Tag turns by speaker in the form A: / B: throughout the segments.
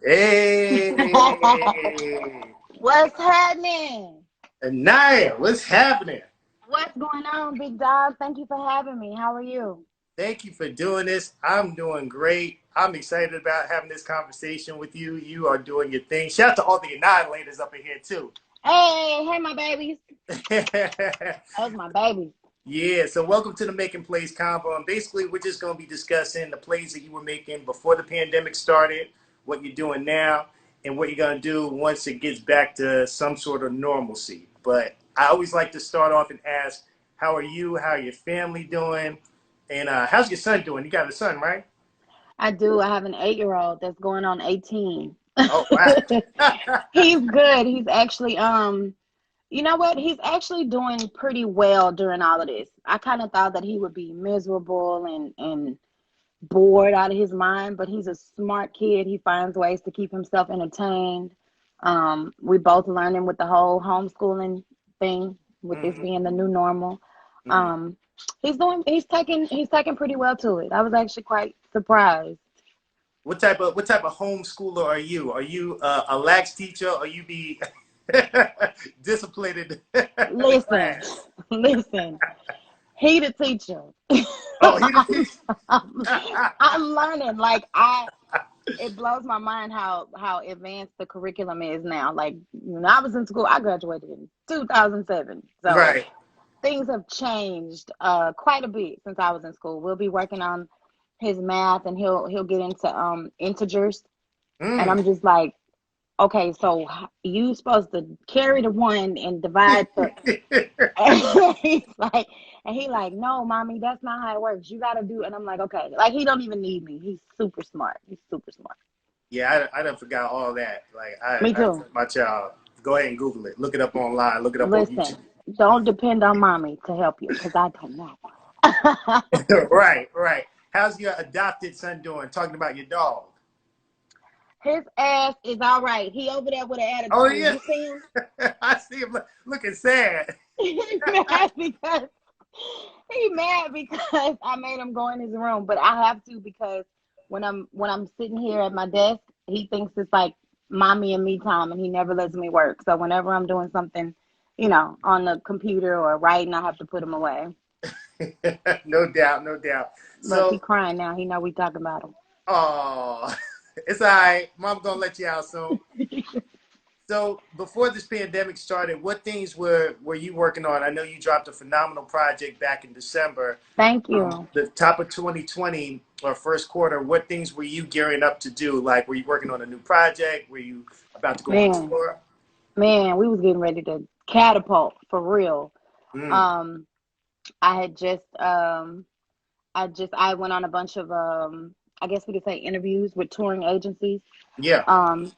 A: Hey,
B: What's happening?
A: Inayah, what's happening?
B: What's going on, big dog? Thank you for having me. How are you?
A: Thank you for doing this. I'm doing great. I'm excited about having this conversation with you. You are doing your thing. Shout out to all the Inayah ladies up in here too.
B: Hey, my babies. Those my babies.
A: Yeah, so welcome to the Making Plays Convo. And basically, we're just going to be discussing the plays that you were making before the pandemic started, what you're doing now, and what you're going to do once it gets back to some sort of normalcy. But I always like to start off and ask, how are you? How are your family doing? And how's your son doing? You got a son, right?
B: I do. I have an 8-year-old that's going on 18.
A: Oh, wow.
B: He's good. He's actually you know what? He's actually doing pretty well during all of this. I kind of thought that he would be miserable and bored out of his mind, but he's a smart kid. He finds ways to keep himself entertained. We both learning with the whole homeschooling thing, with this
A: hmm
B: being the new normal.
A: hmm
B: Um, he's taking pretty well to it. I was actually quite surprised.
A: What type of homeschooler are you? Are you a lax teacher, or you be disciplined in the
B: Listen,
A: class?
B: listen. He the teacher.
A: Oh, he the
B: I'm, I'm,
A: teacher.
B: I'm learning. It blows my mind how advanced the curriculum is now. Like when I was in school, I graduated in 2007. So
A: Right.
B: things have changed quite a bit since I was in school. We'll be working on his math, and he'll get into integers, and
A: Mm.
B: I'm just like, okay, so you supposed to carry the one and divide the. And he's like, no, mommy, that's not how it works. You gotta do, and I'm like, okay, like he don't even need me. He's super smart. He's super smart.
A: Yeah, I done forgot all that. Like
B: Me
A: I
B: too.
A: tell my child, go ahead and Google it. Look it up online. Look it up on YouTube.
B: Listen, don't depend on mommy to help you because I don't know.
A: Right, right. How's your adopted son doing? Talking about your dog.
B: His ass is all right. He over there with an
A: Oh
B: attitude.
A: yeah,
B: You see him?
A: I see him looking sad.
B: He mad because he mad because I made him go in his room, but I have to because when I'm sitting here at my desk, he thinks it's like mommy and me time, and he never lets me work. So whenever I'm doing something, on the computer or writing, I have to put him away.
A: No doubt, no doubt.
B: Look, he
A: So,
B: crying now. He know we talking about him.
A: oh, it's all right. Mom gonna let you out soon. So before this pandemic started, what things were you working on? I know you dropped a phenomenal project back in December.
B: Thank you.
A: The top of 2020 or first quarter, what things were you gearing up to do? Like, were you working on a new project? Were you about to go on
B: Man,
A: tour?
B: man, we was getting ready to catapult for real.
A: Mm,
B: Um, I had I went on a bunch of I guess we could say interviews with touring agencies.
A: yeah.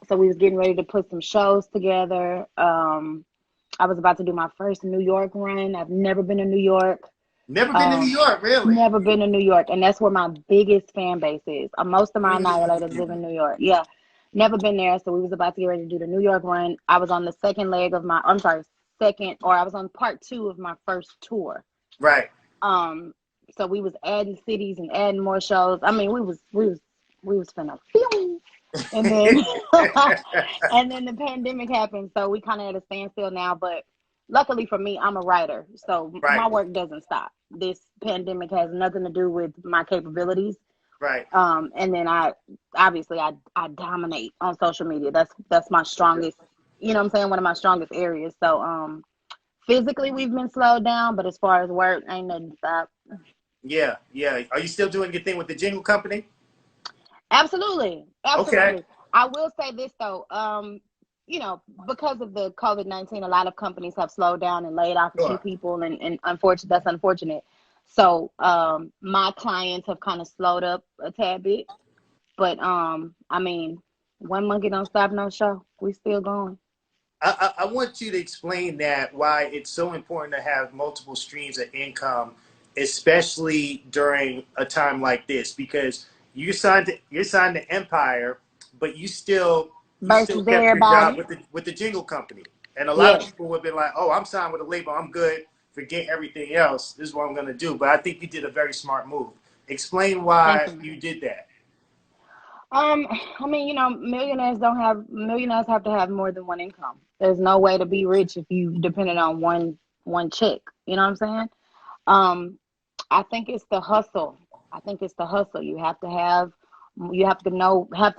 B: So we was getting ready to put some shows together. I was about to do my first New York run. I've never been to New York.
A: Never been to New
B: Um,
A: York, really?
B: Never been to New York, and that's where my biggest fan base is. Most of my annihilators live
A: Mm,
B: in New York. Yeah, never been there. So we was about to get ready to do the New York run. I was on the second leg of my, I'm sorry, second, or I was on part two of my first tour.
A: right.
B: Um, so we was adding cities and adding more shows. I mean, we was finna film, and then and then the pandemic happened, so we kind of at a standstill now. But luckily for me, I'm a writer, so
A: Right,
B: my work doesn't stop. This pandemic has nothing to do with my capabilities.
A: right.
B: And then I dominate on social media. That's my
A: Okay.
B: strongest. You know what I'm saying? One of my strongest areas. So physically we've been slowed down, but as far as work, ain't nothing to stop.
A: Yeah, yeah. Are you still doing your thing with the jingle company?
B: Absolutely,
A: Okay.
B: absolutely. I will say this though, because of the COVID-19, a lot of companies have slowed down and laid off a few
A: Sure.
B: people, and unfortunate that's unfortunate. So my clients have kind of slowed up a tad bit, but I mean, one monkey don't stop no show. We still going.
A: I want you to explain that why it's so important to have multiple streams of income, especially during a time like this, because you're signed to Empire, but you still
B: Versus
A: kept your job
B: everybody.
A: with the jingle company, and a lot of
B: Yes.
A: people would be like, "Oh, I'm signed with a label, I'm good. Forget everything else. This is what I'm gonna do." But I think you did a very smart move. Explain
B: Thank
A: why
B: you.
A: you did that.
B: Um, I mean, millionaires have to have more than one income. There's no way to be rich if you depended on one check. You know what I'm saying? Um, I think it's the hustle. I think it's the hustle. You have to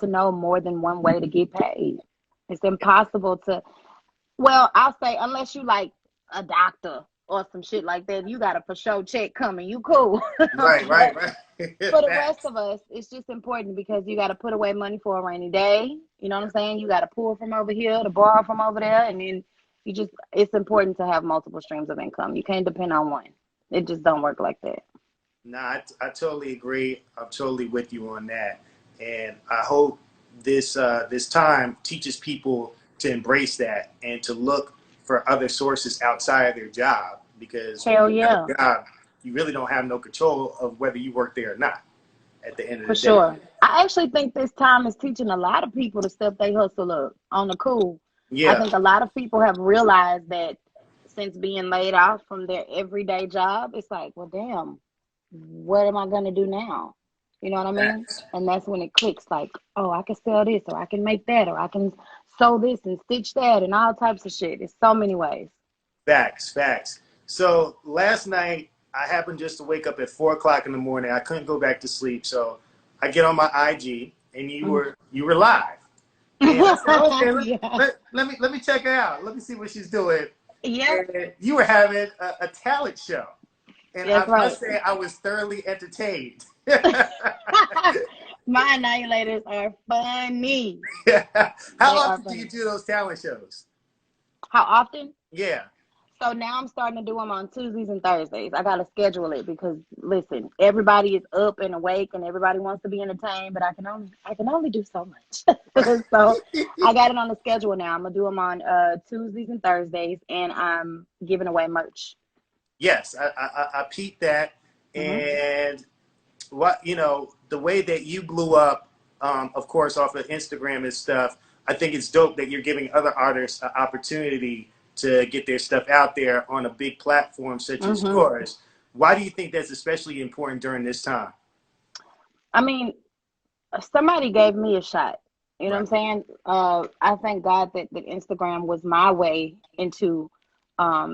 B: know more than one way to get paid. It's impossible to, well, I'll say unless you like a doctor or some shit like that, you got a for sure check coming. You cool.
A: Right, right,
B: But
A: right.
B: for the rest
A: Facts.
B: of us, it's just important because you got to put away money for a rainy day. You know what I'm saying? You got to pull from over here to borrow from over there, and then it's important to have multiple streams of income. You can't depend on one. It just don't work like that.
A: Nah, I totally agree. I'm totally with you on that, and I hope this time teaches people to embrace that and to look for other sources outside of their job. Because when
B: Hell
A: you have
B: yeah,
A: a job, you really don't have no control of whether you work there or not. At the end of
B: for
A: the day,
B: sure. I actually think this time is teaching a lot of people to step their hustle up on the cool. I
A: yeah,
B: think a lot of people have realized that since being laid off from their everyday job, it's like, well, damn, what am I gonna do now? You know what I mean?
A: facts,
B: And that's when it clicks like, oh, I can sell this, or I can make that, or I can sew this and stitch that, and all types of shit. It's so many ways.
A: facts, facts. So last night I happened just to wake up at 4 o'clock in the morning. I couldn't go back to sleep, so I get on my IG and you were live. And I said, okay,
B: Yeah.
A: let me check her out. Let me see what she's doing.
B: Yep.
A: And you were having a talent show. And
B: That's
A: I
B: right.
A: must say, I was thoroughly entertained.
B: My annihilators are funny.
A: How
B: They are
A: often do you
B: funny.
A: do those talent shows?
B: How often?
A: Yeah,
B: So now I'm starting to do them on Tuesdays and Thursdays. I gotta schedule it because listen, everybody is up and awake and everybody wants to be entertained, but I can only do so much. So I got it on the schedule now. I'm gonna do them on Tuesdays and Thursdays, and I'm giving away merch.
A: yes, I peeped that.
B: Hmm.
A: And what, the way that you blew up, of course, off of Instagram and stuff, I think it's dope that you're giving other artists an opportunity to get their stuff out there on a big platform such as
B: Hmm.
A: yours. Why do you think that's especially important during this time?
B: I mean, somebody gave me a shot. You know what I'm
A: Right,
B: saying? I thank God that Instagram was my way into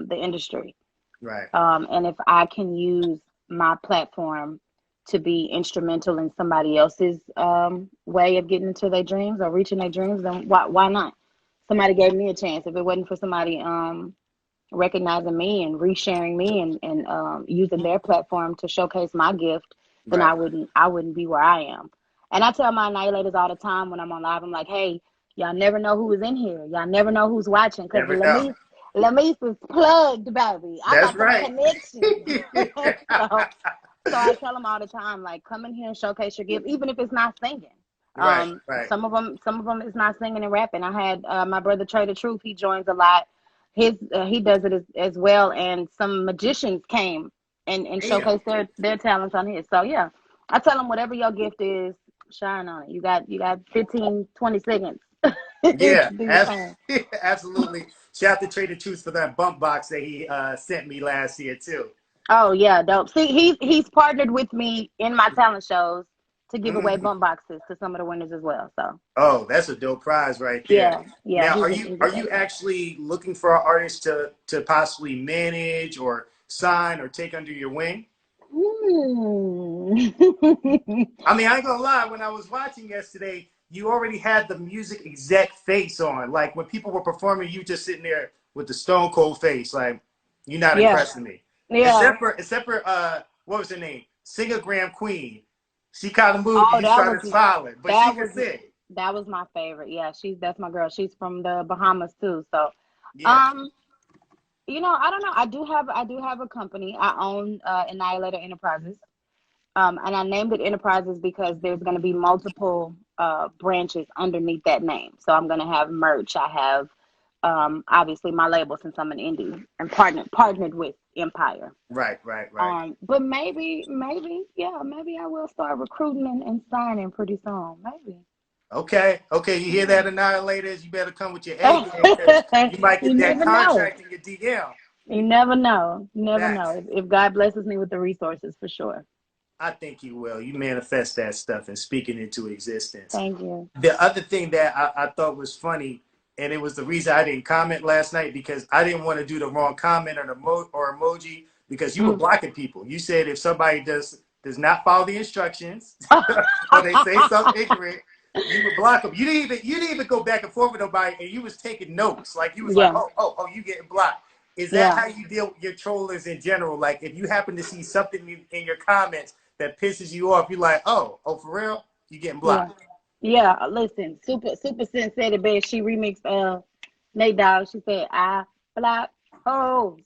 B: the industry.
A: right,
B: And if I can use my platform to be instrumental in somebody else's way of getting into their dreams or reaching their dreams, then why not? Somebody gave me a chance. If it wasn't for somebody recognizing me and resharing me and using their platform to showcase my gift, then
A: right.
B: I wouldn't be where I am. And I tell my annihilators all the time when I'm on live, I'm like, hey, y'all never know who is in here. Y'all never know who's watching because
A: Never know.
B: Lamis is plugged, baby. I
A: That's
B: got them
A: right.
B: connections. so so I tell them all the time, like, come in here and showcase your gift, even if it's not singing.
A: Right, right.
B: Some of them is not singing and rapping. I had my brother Trey the Truth. He joins a lot. He does it as well. And some magicians came and
A: Damn.
B: showcased their talents on his. So yeah, I tell them whatever your gift is, shine on it. You got 15, 20 seconds to
A: Yeah,
B: do your thing.
A: absolutely. Shout out to Trader Truth for that bump box that he sent me last year too.
B: Oh yeah, dope. See, he's partnered with me in my talent shows to give away
A: Mm.
B: bump boxes to some of the winners as well. So
A: Oh, that's a dope prize right there.
B: yeah,
A: Now,
B: he's
A: are
B: a
A: you
B: he's a
A: are you
B: dope guy.
A: actually looking for artists to possibly manage or sign or take under your wing?
B: Hmm.
A: I mean, I ain't gonna lie. When I was watching yesterday, you already had the music exec face on. Like when people were performing, you just sitting there with the stone cold face. Like you're not
B: Yeah,
A: impressing me.
B: yeah.
A: Except for what was her name? Singer Graham Queen. She kind of moved.
B: Oh,
A: You started smiling, but she
B: that
A: can
B: was
A: sing.
B: that was my favorite. Yeah, that's my girl. She's from the Bahamas too. So,
A: Yeah.
B: um, I don't know. I do have a company. I own Annihilator Enterprises. And I named it Enterprises because there's going to be multiple branches underneath that name. So I'm going to have merch. I have obviously my label since I'm an indie and partnered with Empire.
A: Right. Right. Right.
B: But maybe I will start recruiting and signing pretty soon. Maybe.
A: Okay. Okay. You hear that,
B: Yeah.
A: Annihilators? You better come with your A game because you might
B: You
A: get that
B: never know.
A: contract in your DM.
B: You never know. You never know.
A: Facts.
B: If God blesses me with the resources, for sure.
A: I think you will. You manifest that stuff and speak it into existence.
B: Thank you.
A: The other thing that I thought was funny, and it was the reason I didn't comment last night, because I didn't want to do the wrong comment or emoji, because you were
B: Mm.
A: blocking people. You said if somebody does not follow the instructions or they say something ignorant, you would block them. You didn't even go back and forth with nobody, and you was taking notes. Like you was like,
B: Yeah,
A: oh, you getting blocked. Is that
B: yeah,
A: how you deal with your trollers in general? Like if you happen to see something in your comments that pisses you off, you're like, oh, for real, you getting
B: yeah,
A: blocked.
B: yeah. Listen, Super Sin said it best. She remixed Nate Dogg. She said, "I block hoes."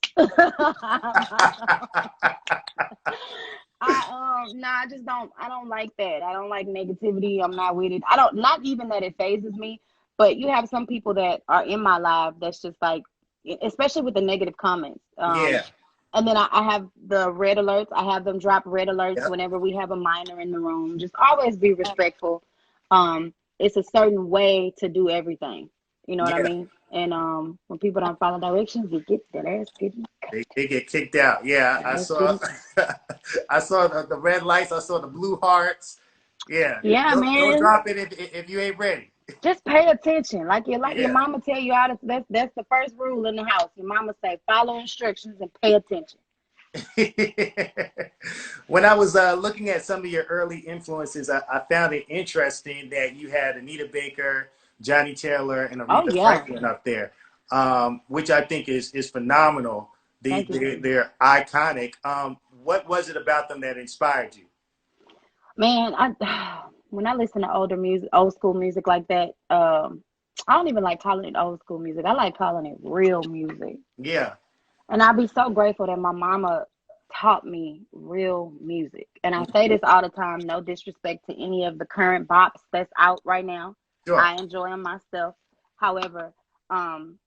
B: No, I just don't. I don't like that. I don't like negativity. I'm not with it. I don't. Not even that it phases me, but you have some people that are in my life that's just like, especially with the negative comments.
A: Yeah.
B: And then I have the red alerts. I have them drop red alerts
A: Yep.
B: whenever we have a minor in the room. Just always be respectful. It's a certain way to do everything. You know what I
A: Yeah.
B: mean? And when people don't follow directions, you get that ass getting
A: They get kicked out. Yeah,
B: that
A: I
B: ass
A: saw
B: getting.
A: I saw the red lights. I saw the blue hearts. Yeah,
B: Yeah,
A: don't
B: man.
A: drop it if you ain't ready.
B: Just pay attention. Like your
A: Yeah.
B: mama tell you how to. That's the first rule in the house. Your mama say follow instructions and pay attention.
A: When I was looking at some of your early influences, I found it interesting that you had Anita Baker, Johnny Taylor, and
B: Oh
A: Aretha
B: yeah.
A: Franklin up there, which I think is phenomenal.
B: Thank you.
A: They're iconic. What was it about them that inspired you?
B: Man, I when I listen to older music, old school music like that, I don't even like calling it old school music. I like calling it real music.
A: Yeah.
B: And I'd be so grateful that my mama taught me real music. And I say this all the time, no disrespect to any of the current bops that's out right now.
A: Sure.
B: I enjoy them myself. However, um,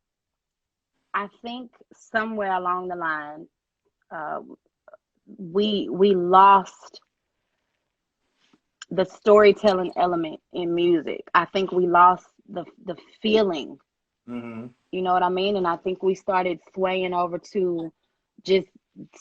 B: I think somewhere along the line, uh, we lost the storytelling element in music. I think we lost the feeling.
A: Hmm.
B: You know what I mean? And I think we started swaying over to just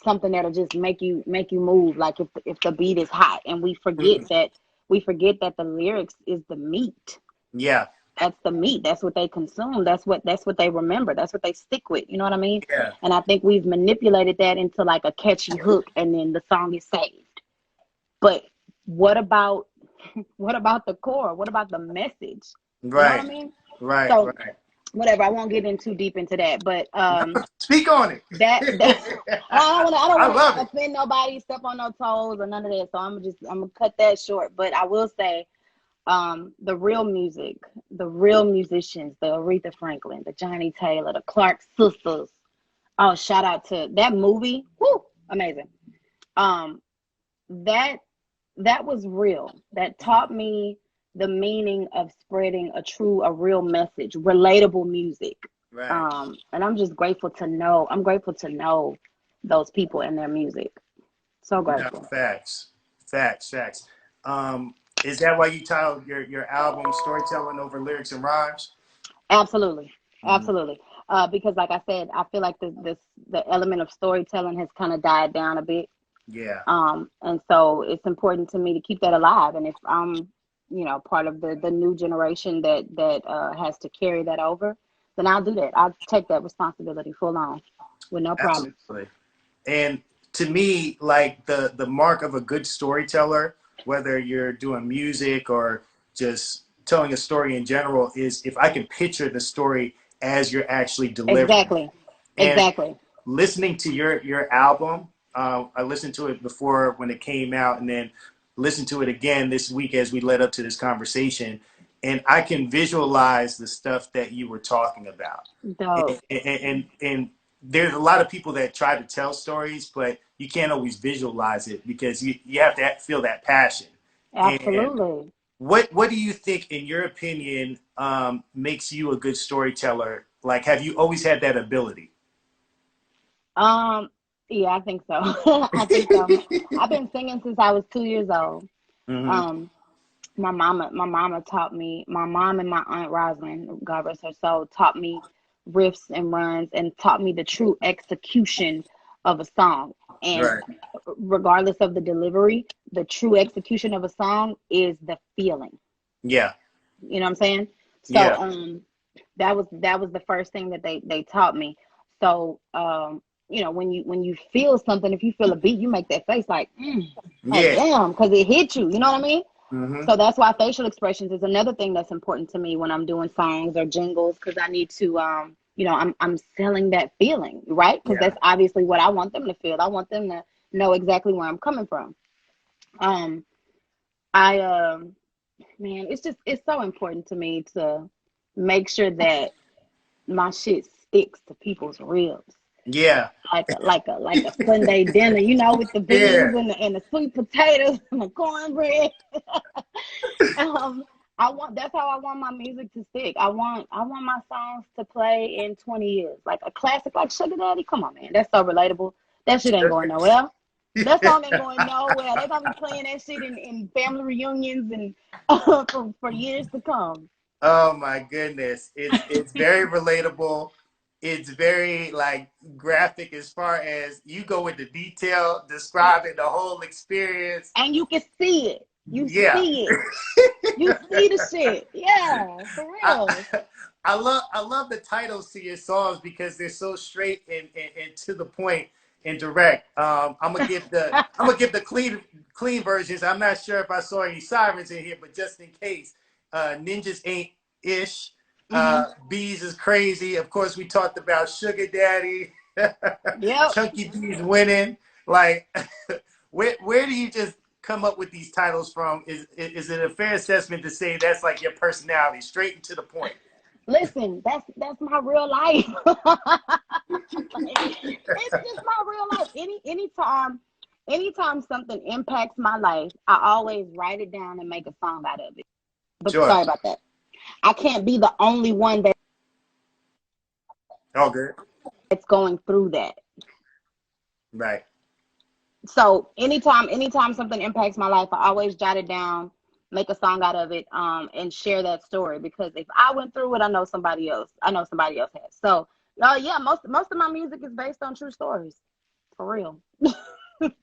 B: something that'll just make you move, like if the beat is hot, and we forget that the lyrics is the meat.
A: Yeah.
B: That's the meat. That's what they consume. That's what they remember. That's what they stick with. You know what I mean?
A: Yeah.
B: And I think we've manipulated that into like a catchy hook, and then the song is saved. But what about what about the core? What about the message? You know what I
A: Right.
B: mean?
A: Right.
B: So
A: Right.
B: whatever. I won't get in too deep into that, but
A: Speak on
B: that
A: it.
B: I don't
A: I
B: want
A: love
B: to
A: it.
B: offend nobody, step on no toes or none of that. So I'm gonna cut that short. But I will say, the real music, the real musicians, the Aretha Franklin, the Johnny Taylor, the Clark sisters. Oh, shout out to that movie. Woo, amazing. Um, that that was real. That taught me the meaning of spreading a real message, relatable music.
A: Right.
B: And I'm just grateful to know. I'm grateful to know those people and their music. So
A: No,
B: grateful.
A: facts. Facts. Facts. Is that why you titled your album "Storytelling Over Lyrics and Rhymes"?
B: Absolutely,
A: Mm-hmm.
B: absolutely. Because like I said, I feel like the element of storytelling has kind of died down a bit.
A: Yeah.
B: And so it's important to me to keep that alive. And if I'm, part of the new generation that has to carry that over, then I'll do that. I'll take that responsibility full on with no problem.
A: Absolutely. And to me, like the mark of a good storyteller, whether you're doing music or just telling a story in general, is if I can picture the story as you're actually delivering.
B: Exactly.
A: And
B: Exactly.
A: listening to your album, I listened to it before when it came out, and then listened to it again this week as we led up to this conversation, and I can visualize the stuff that you were talking about.
B: Dope.
A: And there's a lot of people that try to tell stories, but you can't always visualize it because you have to feel that passion. And
B: Absolutely.
A: what do you think, in your opinion, makes you a good storyteller? Like, have you always had that ability?
B: Um, yeah, I think so. I think so. I've been singing since I was 2 years old.
A: Hmm.
B: Um, my mama taught me. My mom and my aunt Rosalind, God rest her soul, taught me riffs and runs and taught me the true execution of a song. And
A: Right.
B: regardless of the delivery, the true execution of a song is the feeling.
A: Yeah.
B: You know what I'm saying? So
A: Yeah.
B: that was the first thing that they taught me. So when you feel something, if you feel a beat, you make that face like
A: Yeah.
B: damn, because it hit you. You know what I mean?
A: Mm-hmm.
B: So that's why facial expressions is another thing that's important to me when I'm doing songs or jingles, because I need to I'm selling that feeling, right? Because
A: Yeah.
B: that's obviously what I want them to feel. I want them to know exactly where I'm coming from. Um I Man, it's so important to me to make sure that my shit sticks to people's ribs.
A: Yeah.
B: Like a Sunday dinner, with the
A: Yeah.
B: beans and the sweet potatoes and the cornbread. Um, that's how I want my music to stick. I want my songs to play in 20 years. Like a classic like Sugar Daddy. Come on, man. That's so relatable. That shit ain't going nowhere. That song ain't going nowhere. They're gonna be playing that shit in family reunions and for years to come.
A: Oh my goodness. It's very relatable. It's very like graphic as far as you go into detail describing the whole experience.
B: And you can see it. You
A: Yeah.
B: see it. You see the shit. Yeah, for
A: I,
B: real.
A: I love the titles to your songs because they're so straight and to the point and direct. I'm gonna give the clean versions. I'm not sure if I saw any sirens in here, but just in case, ninjas ain't ish.
B: Hmm.
A: Bees is crazy. Of course, we talked about Sugar Daddy.
B: Yep.
A: Chunky Bees winning. Like, where do you just come up with these titles from? Is it a fair assessment to say that's like your personality, straight and to the point?
B: Listen, that's my real life. It's just my real life. Anytime something impacts my life, I always write it down and make a song out of it. But
A: Sure.
B: sorry about that. I can't be the only one
A: All good.
B: that's going through that.
A: Right.
B: So anytime something impacts my life, I always jot it down, make a song out of it, and share that story. Because if I went through it, I know somebody else has. So, yeah, most of my music is based on true stories, for real.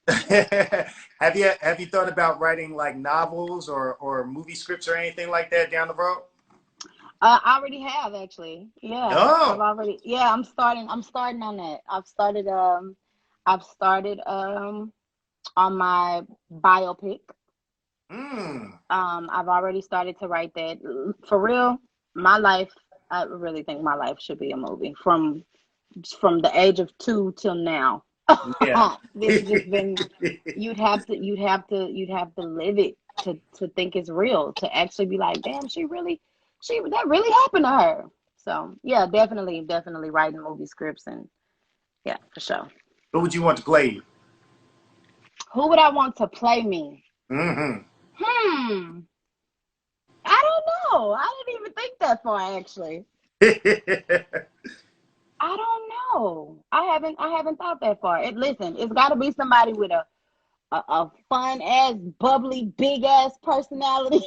A: Have you thought about writing like novels or movie scripts or anything like that down the road?
B: I already have, actually. Yeah, I've
A: Oh.
B: already. Yeah, I'm starting on that. I've started on my biopic.
A: Mm.
B: I've already started to write that. For real, my life, I really think my life should be a movie from the age of 2 till now.
A: Yeah.
B: It's just been, you'd have to live it to think it's real, to actually be like, damn, that really happened to her. So yeah, definitely writing movie scripts, and yeah, for sure.
A: Who would you want to play you?
B: Who would I want to play me?
A: Mm-hmm.
B: Hmm. I don't know. I didn't even think that far, actually. I don't know. I haven't thought that far. Listen, it's got to be somebody with a fun ass, bubbly, big ass personality.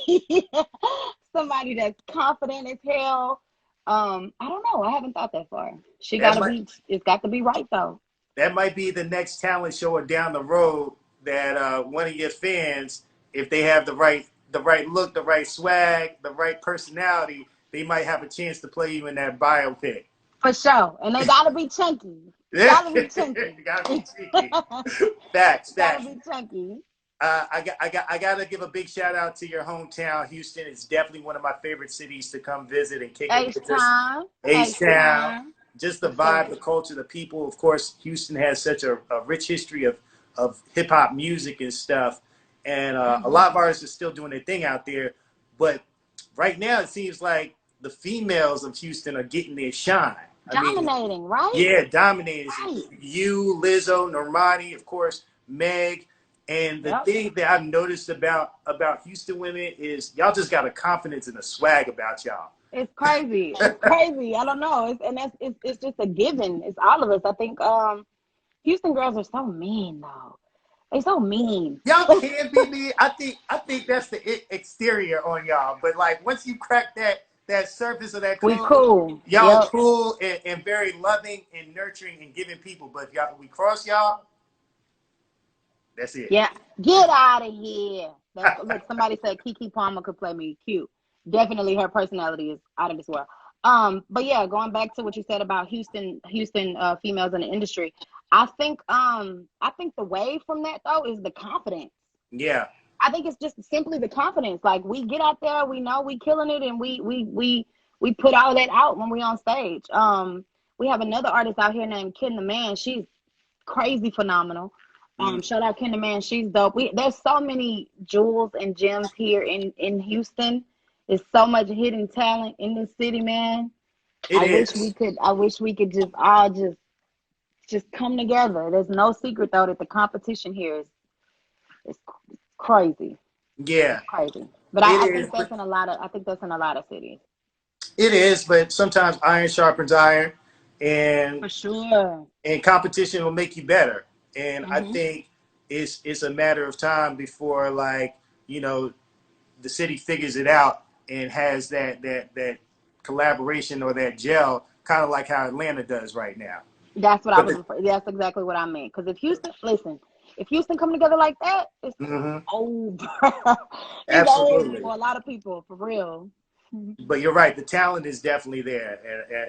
B: Somebody that's confident as hell. I don't know. I haven't thought that far.
A: that might
B: It's got to be right though.
A: that might be the next talent show or down the road that one of your fans, if they have the right look, the right swag, the right personality, they might have a chance to play you in that biopic.
B: For sure. And they gotta be chunky.
A: Yeah,
B: Gotta be chunky.
A: gotta be cheeky. Facts,
B: Gotta
A: facts.
B: be chunky.
A: I gotta give a big shout out to your hometown, Houston. It's definitely one of my favorite cities to come visit and kick it
B: H
A: with us.
B: time.
A: H
B: H
A: Town,
B: time.
A: just the
B: For sure.
A: vibe, the culture, the people. Of course, Houston has such a rich history of hip hop music and stuff, and a
B: Hmm.
A: lot of artists are still doing their thing out there. But right now, it seems like the females of Houston are getting their shine. I mean,
B: Dominating, right?
A: yeah, dominating.
B: Right.
A: You, Lizzo, Normani, of course, Meg. And the
B: Yep.
A: thing that I've noticed about Houston women is y'all just got a confidence and a swag about y'all.
B: It's crazy. It's crazy. I don't know. It's just a given. It's all of us. I think Houston girls are so mean though. They so mean.
A: Y'all can be me. I think that's the exterior on y'all. But like once you crack that surface of that
B: We
A: code,
B: cool.
A: y'all
B: Yep.
A: cool and very loving and nurturing and giving people. But if y'all we cross y'all, that's it.
B: Yeah. Get out of here. Look, somebody said Keke Palmer could play me. Cute. Definitely her personality is out of this world. But yeah, going back to what you said about Houston females in the industry, I think the way from that though is the confidence.
A: Yeah.
B: I think it's just simply the confidence. Like we get out there, we know we killing it, and we put all that out when we on stage. We have another artist out here named Ken the Man. She's crazy phenomenal.
A: Mm.
B: Shout out Ken the Man. She's dope. There's so many jewels and gems here in Houston. There's so much hidden talent in this city, man.
A: It is.
B: I wish we could just all just come together. There's no secret though that the competition here is crazy.
A: Yeah.
B: It's crazy. But
A: It
B: I
A: is.
B: think that's in a lot of cities.
A: It is, but sometimes iron sharpens iron, and
B: For sure.
A: competition will make you better. And I
B: Hmm.
A: think it's a matter of time before, like, you know, the city figures it out and has that collaboration or that gel, kind of like how Atlanta does right now.
B: That's what I
A: But
B: was referring. That's exactly what I meant. Because if Houston come together like that, it's
A: mhm,
B: over. It's over
A: absolutely.
B: for a lot of people, for real. Mhm.
A: But you're right. The talent is definitely there,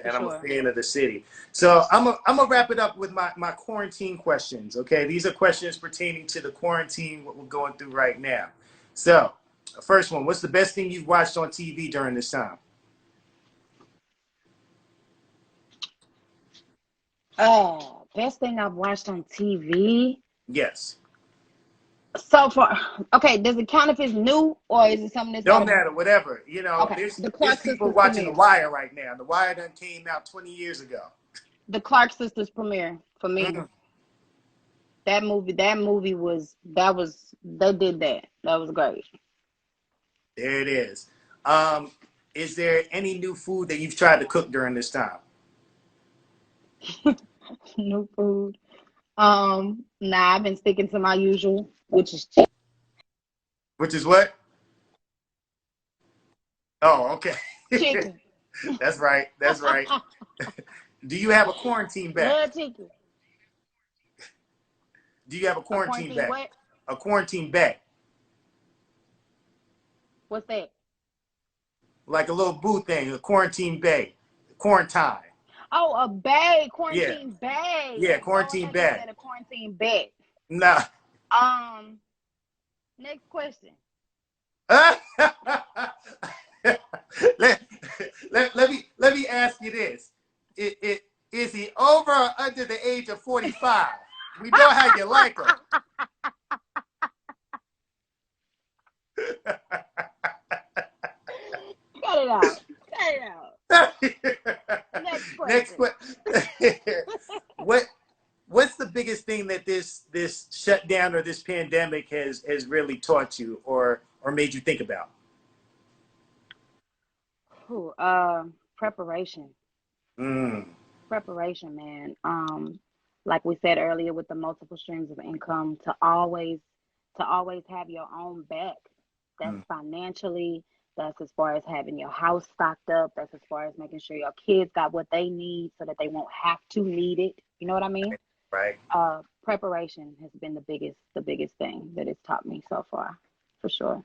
B: For
A: and I'm a
B: sure.
A: fan of the city. So I'm gonna wrap it up with my quarantine questions. Okay, these are questions pertaining to the quarantine, what we're going through right now. So, first one: what's the best thing you've watched on TV during this time?
B: Best thing I've watched on TV
A: Yes.
B: so far. Okay, does it count if it's new or is it something that's
A: Don't
B: gotta?
A: matter, whatever. You know,
B: Okay, the
A: there's
B: Clark
A: people
B: Sisters
A: watching The
B: premiere.
A: Wire right now. The Wire done came out 20 years ago.
B: The Clark Sisters premiere for me.
A: Mm,
B: That movie they did that. That was great.
A: there it is. Um, is there any new food that you've tried to cook during this time?
B: New food. Nah, I've been sticking to my usual, which is chicken.
A: Which is what? Oh, okay.
B: Chicken.
A: That's right. That's right. Do you have a quarantine bag?
B: Love chicken.
A: Do you have a
B: A
A: quarantine
B: quarantine
A: bag?
B: what?
A: A quarantine bag,
B: What's that?
A: like a little boo thing, a quarantine bag, quarantine.
B: Oh, a bag,
A: Yeah,
B: quarantine bag.
A: yeah,
B: Oh, I
A: quarantine
B: thought you
A: bag.
B: said a quarantine bed.
A: Nah.
B: Um, Next question.
A: let, let me ask you this. Is he over or under the age of 45? We know how you like him.
B: Cut it out. Cut it out. Next
A: Next
B: question.
A: question. what what's the biggest thing that this shutdown or this pandemic has really taught you or made you think about?
B: Ooh, preparation.
A: Mm,
B: Preparation, man. Like we said earlier, with the multiple streams of income, to always have your own back. That's
A: mm,
B: financially. That's as far as having your house stocked up. That's as far as making sure your kids got what they need so that they won't have to need it. You know what I mean?
A: right.
B: Preparation has been the biggest thing that it's taught me so far, for sure.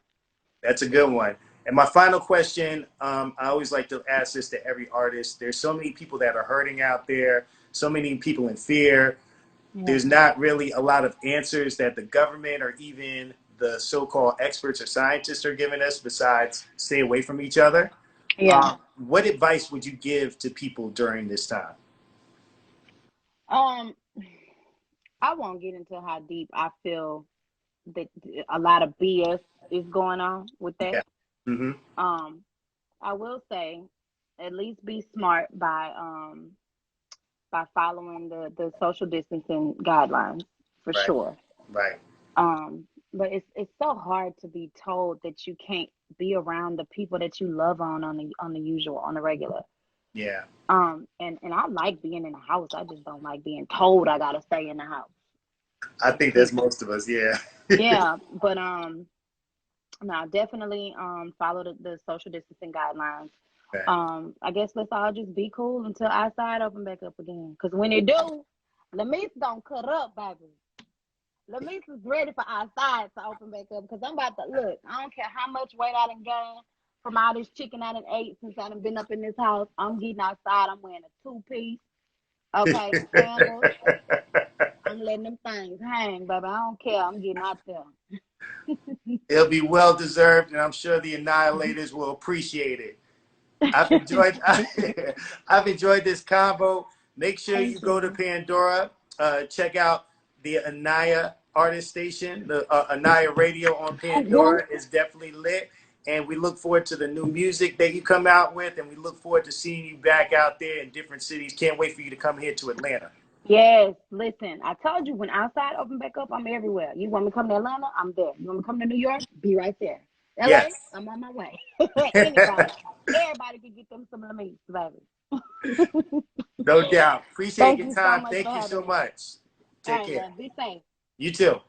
A: That's a good one. And my final question, I always like to ask this to every artist. There's so many people that are hurting out there, so many people in fear.
B: Yeah.
A: There's not really a lot of answers that the government or even the so-called experts or scientists are giving us besides stay away from each other.
B: Yeah.
A: What advice would you give to people during this time?
B: Um, I won't get into how deep I feel that a lot of BS is going on with that.
A: Yeah. Mm-hmm.
B: Um, I will say, at least be smart by following the social distancing guidelines for
A: Right.
B: sure.
A: Right.
B: But it's so hard to be told that you can't be around the people that you love on the usual on the regular.
A: Yeah.
B: And I like being in the house. I just don't like being told I gotta stay in the house.
A: I think that's most of us. Yeah.
B: Yeah, but now definitely follow the social distancing guidelines. I guess let's all just be cool until outside open back up again. Cause when it do, Lamis gonna cut up, baby. Lamis is ready for outside to open back up. Cause I'm about to look. I don't care how much weight I done gained from all this chicken I done ate since I done been up in this house. I'm getting outside. I'm wearing a 2-piece. Okay, sandals. I'm letting them things hang, baby. I don't care. I'm getting out there.
A: It'll be well deserved, and I'm sure the Annihilators will appreciate it. I've enjoyed I've enjoyed this convo. Make sure you
B: Thank
A: go to
B: you.
A: Pandora, check out the Inayah artist station, the Inayah Radio on Pandora is definitely lit. And we look forward to the new music that you come out with, and we look forward to seeing you back out there in different cities. Can't wait for you to come here to Atlanta.
B: Yes, listen, I told you when outside open back up, I'm everywhere. You want me to come to Atlanta? I'm there. You want me to come to New York? Be right there. LA?
A: Yes.
B: I'm on my way. Anybody. Everybody can get them some of the meat, baby.
A: No doubt. Appreciate
B: Thank
A: your
B: you so
A: time.
B: much for
A: Thank you so
B: having me.
A: much.
B: All
A: Take
B: right,
A: care.
B: love. Be safe.
A: You too.